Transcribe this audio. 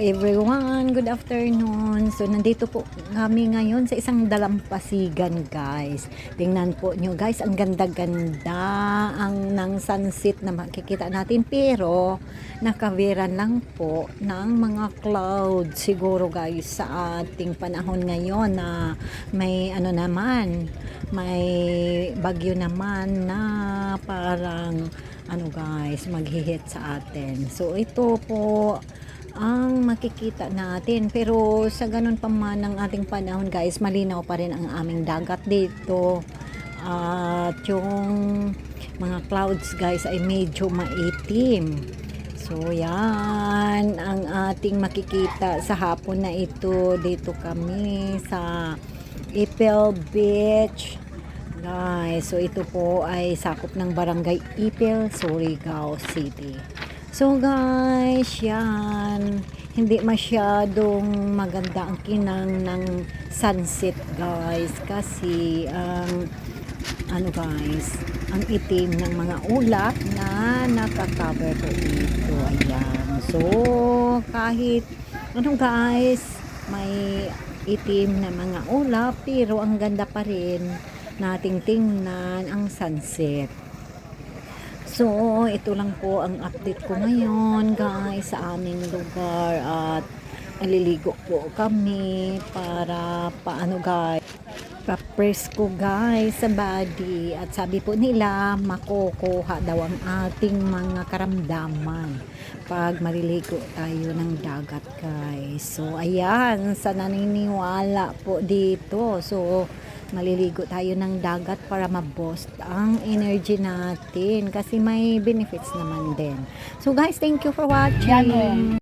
everyone, good afternoon. So nandito po kami ngayon sa isang dalampasigan, guys. Tingnan po nyo, guys, ang ganda-ganda ang ng sunset na makikita natin, pero nakaviran lang po ng mga cloud siguro, guys, sa ating panahon ngayon na may ano naman, may bagyo naman na parang ano, guys, maghihit sa atin. So ito po ang makikita natin, pero sa ganun pa man ang ating panahon, guys, malinaw pa rin ang aming dagat dito, at yung mga clouds, guys, ay medyo maitim. So yan ang ating makikita sa hapon na ito. Dito kami sa Ipil Beach, guys. So ito po ay sakop ng barangay Ipil, Surigao City. So guys, yan, hindi masyadong maganda ang kinang ng sunset, guys, kasi ano, guys, ang itim ng mga ulap na nakakover ko dito. Ayan. So kahit ano, guys, may itim na mga ulap, pero ang ganda pa rin nating tingnan ang sunset. So, ito lang po ang update ko ngayon, guys, sa aming lugar, at aliligo po kami para paano, guys, pa-press ko, guys, sa body. At sabi po nila, makukuha daw ang ating mga karamdaman pag maliligo tayo ng dagat, guys. So, ayan, sa naniniwala po dito. So, maliligo tayo ng dagat para ma-boost ang energy natin kasi may benefits naman din. So guys, thank you for watching.